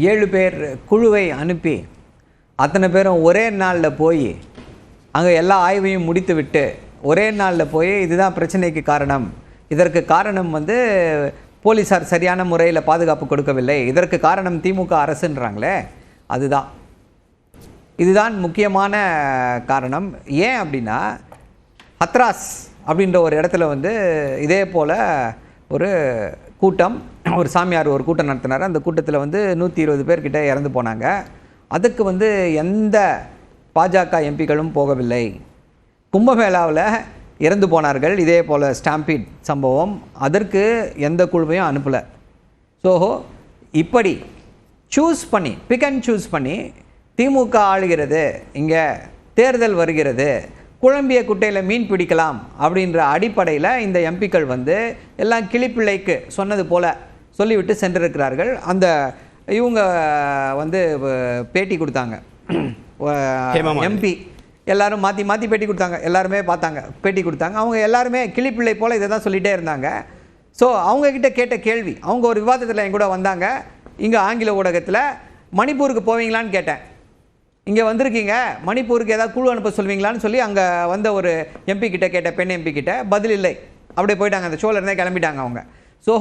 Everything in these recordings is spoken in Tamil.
7 பேர் குழுவை அனுப்பி அத்தனை பேரும் ஒரே நாளில் போய் அங்கே எல்லா ஆய்வையும் முடித்து விட்டு ஒரே நாளில் போய் இதுதான் பிரச்சனைக்கு காரணம், இதற்கு காரணம் போலீஸார் சரியான முறையில் பாதுகாப்பு கொடுக்கவில்லை, இதற்கு காரணம் திமுக அரசுன்றாங்களே, இதுதான் முக்கியமான காரணம். ஏன் அப்படின்னா ஹத்ராஸ் அப்படின்ற ஒரு இடத்துல இதே போல் ஒரு கூட்டம், ஒரு சாமியார் ஒரு கூட்டம் நடத்தினார். அந்த கூட்டத்தில் 120 பேர்கிட்ட இறந்து போனாங்க. அதுக்கு எந்த பாஜக எம்பிக்களும் போகவில்லை. கும்பமேளாவில் இறந்து போனார்கள், இதே போல் ஸ்டாம்பீட் சம்பவம், அதற்கு எந்த குழுவையும் அனுப்பலை. ஸோ இப்படி பிக் அண்ட் சூஸ் பண்ணி திமுக ஆளுகிறது, இங்கே தேர்தல் வருகிறது, குழம்பிய குட்டையில் மீன் பிடிக்கலாம் அப்படின்ற அடிப்படையில் இந்த எம்பிக்கள் எல்லாம் கிளிப்பிள்ளைக்கு சொன்னது போல் சொல்லிவிட்டு சென்றிருக்கிறார்கள். அந்த இவங்க பேட்டி கொடுத்தாங்க, எம்பி எல்லாரும் மாற்றி மாற்றி பேட்டி கொடுத்தாங்க, எல்லாருமே பார்த்தாங்க, பேட்டி கொடுத்தாங்க. அவங்க எல்லாருமே கிளிப்பிள்ளை போல் இதை தான் சொல்லிகிட்டே இருந்தாங்க. ஸோ அவங்கக்கிட்ட கேட்ட கேள்வி, அவங்க ஒரு விவாதத்தில் என் கூட வந்தாங்க, இங்கே ஆங்கில ஊடகத்தில் மணிப்பூருக்கு போவீங்களான்னு கேட்டேன். இங்கே வந்திருக்கீங்க, மணிப்பூருக்கு ஏதாவது குழு அனுப்ப சொல்வீங்களான்னு சொல்லி அங்கே ஒரு எம்பி கிட்ட கேட்ட, பெண் எம்பி கிட்ட பதில் இல்லை, அப்படியே போயிட்டாங்க, அந்த ஷோவில் இருந்தே கிளம்பிட்டாங்க அவங்க. ஸோ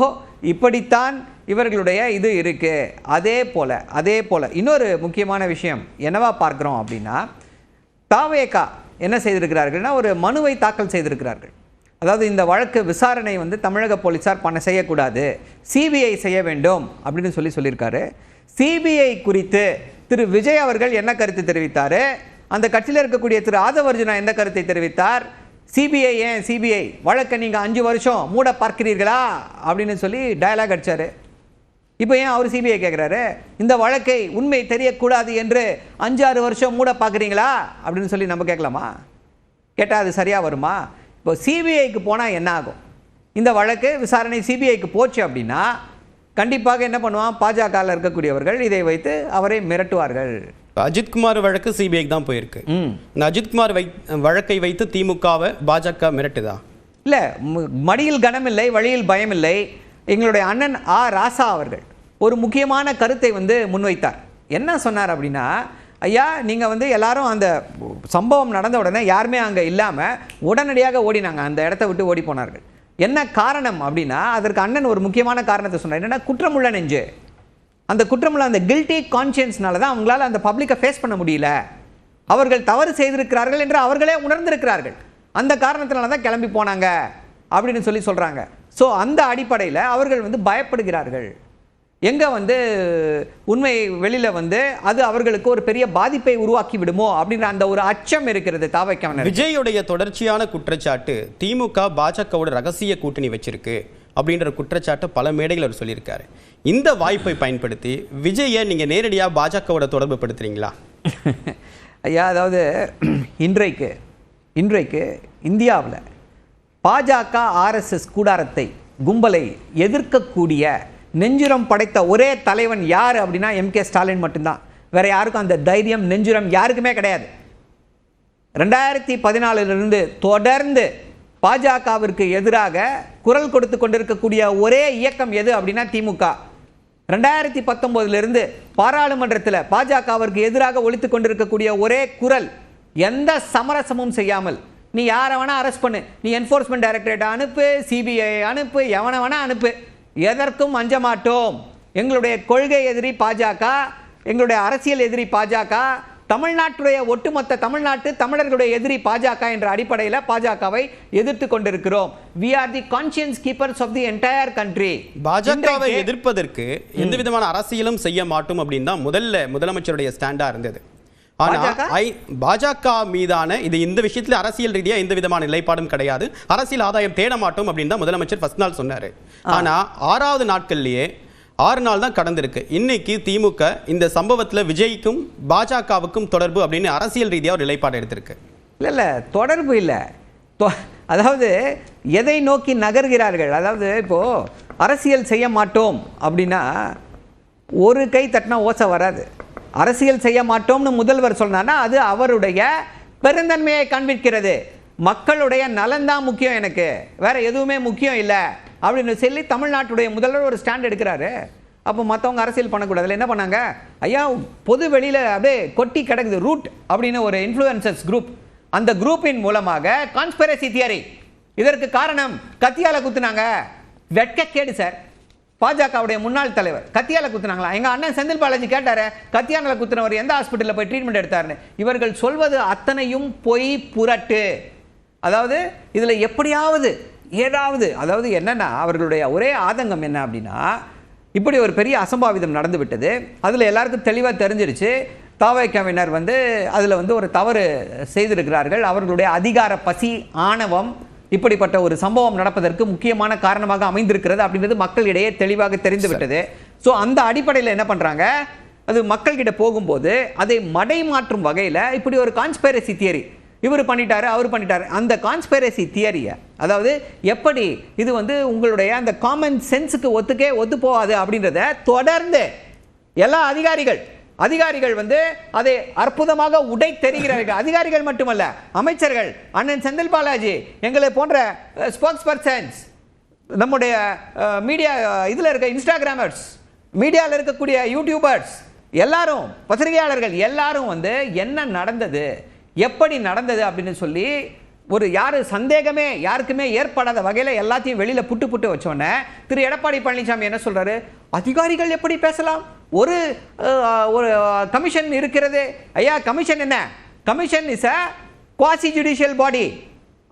இப்படித்தான் இவர்களுடைய இது இருக்குது. அதே போல் இன்னொரு முக்கியமான விஷயம் என்னவா பார்க்குறோம் அப்படின்னா, தாவேகா என்ன செய்திருக்கிறார்கள்னா ஒரு மனுவை தாக்கல் செய்திருக்கிறார்கள். அதாவது இந்த வழக்கு விசாரணை தமிழக போலீஸார் செய்யக்கூடாது, சிபிஐ செய்ய வேண்டும் அப்படின்னு சொல்லியிருக்காரு. சிபிஐ குறித்து திரு விஜய் அவர்கள் என்ன கருத்து தெரிவித்தார், அந்த கட்சியில் இருக்கக்கூடிய திரு ஆதவர்ஜுனா எந்த கருத்தை தெரிவித்தார், சிபிஐ வழக்கை நீங்கள் 5 வருஷம் மூட பார்க்கிறீர்களா அப்படின்னு சொல்லி டயலாக் அடித்தார். இப்போ ஏன் அவர் சிபிஐ கேட்குறாரு, இந்த வழக்கை உண்மை தெரியக்கூடாது என்று 5-6 வருஷம் மூட பார்க்குறீங்களா அப்படின்னு சொல்லி நம்ம கேட்கலாமா? கேட்டால் அது சரியாக வருமா? இப்போ சிபிஐக்கு போனால் என்ன ஆகும்? இந்த வழக்கு விசாரணை சிபிஐக்கு போச்சு அப்படின்னா கண்டிப்பாக என்ன பண்ணுவான், பாஜகவில் இருக்கக்கூடியவர்கள் இதை வைத்து அவரை மிரட்டுவார்கள். அஜித்குமார் வழக்கு சிபிஐக்கு தான் போயிருக்கு. இந்த அஜித்குமார் வழக்கை வைத்து திமுகவை பாஜக மிரட்டுதா? இல்லை, மடியில் கனமில்லை, வழியில் பயமில்லை. எங்களுடைய அண்ணன் ராசா அவர்கள் ஒரு முக்கியமான கருத்தை முன்வைத்தார். என்ன சொன்னார் அப்படின்னா, ஐயா நீங்கள் எல்லாரும் அந்த சம்பவம் நடந்த உடனே யாருமே அங்கே இல்லாமல் உடனடியாக ஓடினாங்க, அந்த இடத்த விட்டு ஓடி போனார்கள். என்ன காரணம் அப்படின்னா, அதற்கு அண்ணன் ஒரு முக்கியமான காரணத்தை சொன்னார். என்னென்னா குற்றமுள்ள நெஞ்சு, அந்த குற்றமுள்ள அந்த கில்ட்டி கான்ஷியன்ஸ்னால தான் அவங்களால அந்த பப்ளிக்கை ஃபேஸ் பண்ண முடியல, அவர்கள் தவறு செய்திருக்கிறார்கள் என்று அவர்களே உணர்ந்திருக்கிறார்கள், அந்த காரணத்தினால தான் கிளம்பி போனாங்க அப்படின்னு சொல்கிறாங்க. ஸோ அந்த அடிப்படையில் அவர்கள் பயப்படுகிறார்கள். எங்கே உண்மை வெளியில் அது அவர்களுக்கு ஒரு பெரிய பாதிப்பை உருவாக்கி விடுமோ அப்படின்ற அந்த ஒரு அச்சம் இருக்கிறது தாவேக்காவினர். விஜயுடைய தொடர்ச்சியான குற்றச்சாட்டு திமுக பாஜகவோட ரகசிய கூட்டணி வச்சிருக்கு அப்படின்ற குற்றச்சாட்டு பல மேடைகள் அவர் சொல்லியிருக்காரு. இந்த வாய்ப்பை பயன்படுத்தி விஜயை நீங்கள் நேரடியாக பாஜகவோட தொடர்பு படுத்துறீங்களா? ஐயா, அதாவது இன்றைக்கு இந்தியாவில் பாஜக ஆர்எஸ்எஸ் கூடாரத்தை கும்பலை எதிர்க்கக்கூடிய நெஞ்சுரம் படைத்த ஒரே தலைவன் யார் அப்படின்னா எம்கே ஸ்டாலின் மட்டும்தான். வேற யாருக்கும் அந்த தைரியம் நெஞ்சுரம் யாருக்குமே கிடையாது. 2014 தொடர்ந்து பாஜகவிற்கு எதிராக குரல் கொடுத்து கொண்டிருக்கக்கூடிய ஒரே இயக்கம் எது அப்படின்னா திமுக. 2019 பாராளுமன்றத்தில் பாஜகவிற்கு எதிராக ஒலித்து கொண்டிருக்கக்கூடிய ஒரே குரல், எந்த சமரசமும் செய்யாமல் நீ யாரை வேணா அரெஸ்ட் பண்ணு, நீ என்ஃபோர்ஸ்மெண்ட் டைரக்டரேட் அனுப்பு, சிபிஐ அனுப்பு, எவனை வேணா அனுப்பு, எதற்கும் அஞ்ச மாட்டோம். எங்களுடைய கொள்கை எதிரி பாஜக, எங்களுடைய அரசியல் எதிரி பாஜக, தமிழ்நாட்டுடைய ஒட்டுமொத்த தமிழர்களுடைய எதிரி பாஜக என்ற அடிப்படையில் பாஜகவை எதிர்த்து கொண்டிருக்கிறோம். we are the conscience keepers of the entire country. பாஜகவை எதிர்ப்பதற்கு எந்த விதமான அரசியலும் செய்ய மாட்டோம் அப்படின்னு தான் முதலமைச்சருடைய ஸ்டாண்டா இருந்தது. பாஜக மீதான இந்த விஷயத்தில் அரசியல் ரீதியாக எந்த விதமான நிலைப்பாடும் கிடையாது, அரசியல் ஆதாயம் தேட மாட்டோம் அப்படின்னு தான் முதலமைச்சர் ஃபர்ஸ்ட் நாள் சொன்னாரு. ஆனா 6வது நாட்கள்லயே 6 நாள் தான் கடந்திருக்கு. இன்னைக்கு திமுக இந்த சம்பவத்தில் விஜய்க்கும் பாஜகவுக்கும் தொடர்பு அப்படின்னு அரசியல் ரீதியாக ஒரு நிலைப்பாடு எடுத்திருக்கு. இல்லை தொடர்பு இல்லை, அதாவது எதை நோக்கி நகர்கிறார்கள். அதாவது இப்போ அரசியல் செய்ய மாட்டோம் அப்படின்னா ஒரு கை தட்டினா ஓசை வராது. அரசியல் செய்ய மாட்டோம்னு முதல்வர் சொன்னான்னா அது அவருடைய பெருந்தன்மையை காண்பிக்கிறது. மக்களுடைய நலன்தான் முக்கியம், எனக்கு வேற எதுவுமே முக்கியம் இல்லை அப்படின்னு சொல்லி தமிழ்நாட்டுடைய முதல்வர் ஒரு ஸ்டாண்ட் எடுக்கிறாரு. அப்போ மற்றவங்க அரசியல் பண்ணக்கூடாதுல என்ன பண்ணாங்க, ஐயா பொது வெளியில் அப்படியே கொட்டி கிடக்குது ரூட் அப்படின்னு ஒரு இன்ஃப்ளூயன்சர்ஸ் குரூப், அந்த குரூப்பின் மூலமாக கான்ஸ்பிரசி தியரி, இதற்கு காரணம் கத்தியால குத்துனாங்க. வெட்கக்கேடு சார். பாஜகவுடைய முன்னாள் தலைவர் கத்தியால குத்துனாங்களா? எங்க அண்ணன் செந்தில் பாலாஜி கேட்டாரு, கத்தியால குத்துனவர் எந்த ஹாஸ்பிட்டலில் போய் ட்ரீட்மெண்ட் எடுத்தாருன்னு. இவர்கள் சொல்வது அத்தனையும் பொய், புரட்டு. அதாவது இதுல எப்படியாவது ஏதாவது, அதாவது என்னன்னா அவர்களுடைய ஒரே ஆதங்கம் என்ன அப்படின்னா, இப்படி ஒரு பெரிய அசம்பாவிதம் நடந்து விட்டது, அதில் எல்லாருக்கும் தெளிவாக தெரிஞ்சிருச்சு, தாவேக்காவினர் வந்து அதில் வந்து ஒரு தவறு செய்திருக்கிறார்கள், அவர்களுடைய அதிகார பசி, ஆணவம் இப்படிப்பட்ட ஒரு சம்பவம் நடப்பதற்கு முக்கியமான காரணமாக அமைந்திருக்கிறது அப்படின்றது மக்களிடையே தெளிவாக தெரிந்து விட்டது. ஸோ அந்த அடிப்படையில் என்ன பண்ணுறாங்க, அது மக்கள்கிட்ட போகும்போது அதை மடை மாற்றும் வகையில் இப்படி ஒரு கான்ஸ்பைரசி தியரி, இவர் பண்ணிட்டாரு அவர் பண்ணிட்டாரு, அந்த கான்ஸ்பைரசி தியரியை, அதாவது எப்படி இது வந்து உங்களுடைய அந்த காமன் சென்ஸுக்கு ஒத்து போகாது அப்படின்றத தொடர்ந்து எல்லா அதிகாரிகள் வந்து அதை அற்புதமாக உடை தெரிகிறார்கள். அதிகாரிகள் மட்டுமல்ல, அமைச்சர்கள், அண்ணன் செந்தில் பாலாஜி, எங்களை போன்ற ஸ்போக்ஸ் பர்சன்ஸ், நம்முடைய மீடியா இதில் இருக்க இன்ஸ்டாகிராமர்ஸ், மீடியாவில் இருக்கக்கூடிய யூடியூபர்ஸ் எல்லாரும், பத்திரிகையாளர்கள் எல்லாரும் வந்து என்ன நடந்தது, எப்படி நடந்தது அப்படின்னு சொல்லி ஒரு சந்தேகமே யாருக்குமே ஏற்படாத வகையில் எல்லாத்தையும் வெளியில் புட்டு வச்சோன்னே திரு எடப்பாடி பழனிசாமி என்ன சொல்றாரு, அதிகாரிகள் எப்படி பேசலாம், ஒரு கமிஷன் இருக்கிறது. ஐயா கமிஷன் என்ன, commission is a quasi judicial பாடி,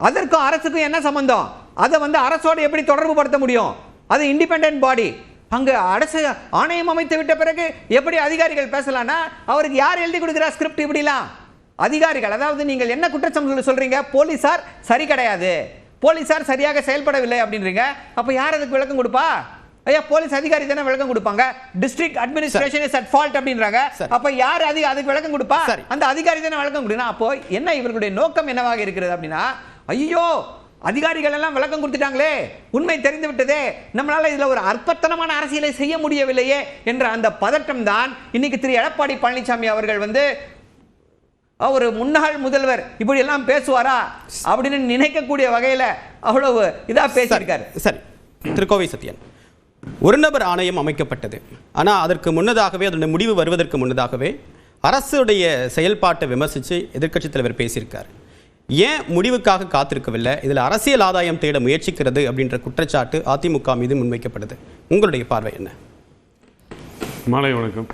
அதற்கும் அரசுக்கும் என்ன சம்பந்தம், அதை வந்து அரசோடு எப்படி தொடர்பு படுத்த முடியும், அது இண்டிபெண்டன்ட் பாடி. அங்கே அரசு ஆணையம் அமைத்து விட்ட பிறகு எப்படி அதிகாரிகள் பேசலாம்னா, அவருக்கு யார் எழுதி கொடுக்குறா ஸ்கிரிப்ட் இப்படிலாம்? அதிகாரிகள், அதாவது நீங்கள் என்ன குற்றச்சாட்டு சொல்றீங்க, போலீசார் சரி கிடையாது, போலீசார் சரியாக செயல்படவில்லை அப்படின்றீங்க, அப்ப யார் அதுக்கு விளக்கம் கொடுப்பா? ஐயா போலீஸ் அதிகாரி தானே விளக்கம் கொடுப்பாங்க. District administration is at fault அப்படின்றாங்க, அப்ப யார் அதுக்கு விளக்கம் கொடுப்பா? அந்த அதிகாரி தானே விளக்கம் கொடுக்கணும். அப்போ என்ன இவர்களுடைய நோக்கம் என்னவாக இருக்கிறது அப்படின்னா, ஐயோ அதிகாரிகள் எல்லாம் விளக்கம் கொடுத்துட்டாங்களே, உண்மை தெரிந்து விட்டதே, நம்மளால இதுல ஒரு அற்பத்தனமான அரசியலை செய்ய முடியவில்லையே என்ற அந்த பதட்டம் தான் இன்னைக்கு திரு எடப்பாடி பழனிசாமி அவர்கள் வந்து ஒரு முன்னாள் முதல்வர் இப்படி எல்லாம் பேசுவாரா அப்படின்னு நினைக்கக்கூடிய வகையில் அவ்வளவு இதா பேசியிருக்காரு. சரி, திரு கோவை சத்யன், ஒரு நபர் ஆணையம் அமைக்கப்பட்டது, ஆனால் அதற்கு முன்னதாகவே, அதனுடைய முடிவு வருவதற்கு முன்னதாகவே அரசுடைய செயல்பாட்டை விமர்சித்து எதிர்க்கட்சித் தலைவர் பேசியிருக்கார். ஏன் முடிவுக்காக காத்திருக்கவில்லை, இதில் அரசியல் ஆதாயம் தேட முயற்சிக்கிறது அப்படின்ற குற்றச்சாட்டு அதிமுக மீது முன்வைக்கப்படுது. உங்களுடைய பார்வை என்ன? மாலை வணக்கம்.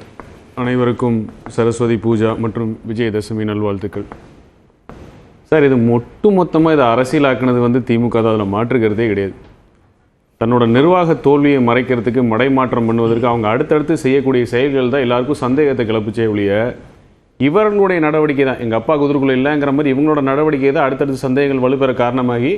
அனைவருக்கும் சரஸ்வதி பூஜா மற்றும் விஜயதசமி நல்வாழ்த்துக்கள். சார், இது மொத்தமாக இதை அரசியலாக்குனது வந்து திமுக தான், அதில் மாற்றுக்கிறதே கிடையாது. தன்னோட நிர்வாக தோல்வியை மறைக்கிறதுக்கு, மடைமாற்றம் பண்ணுவதற்கு அவங்க அடுத்தடுத்து செய்யக்கூடிய செயல்கள் தான் எல்லாருக்கும் சந்தேகத்தை கிளப்பிச்சே ஒழிய, இவர்களுடைய நடவடிக்கை தான், எங்கள் அப்பா குதிரைக்குள்ள இல்லைங்கிற மாதிரி இவங்களோட நடவடிக்கை தான் அடுத்தடுத்து சந்தேகங்கள் வலுப்பெற காரணமாகி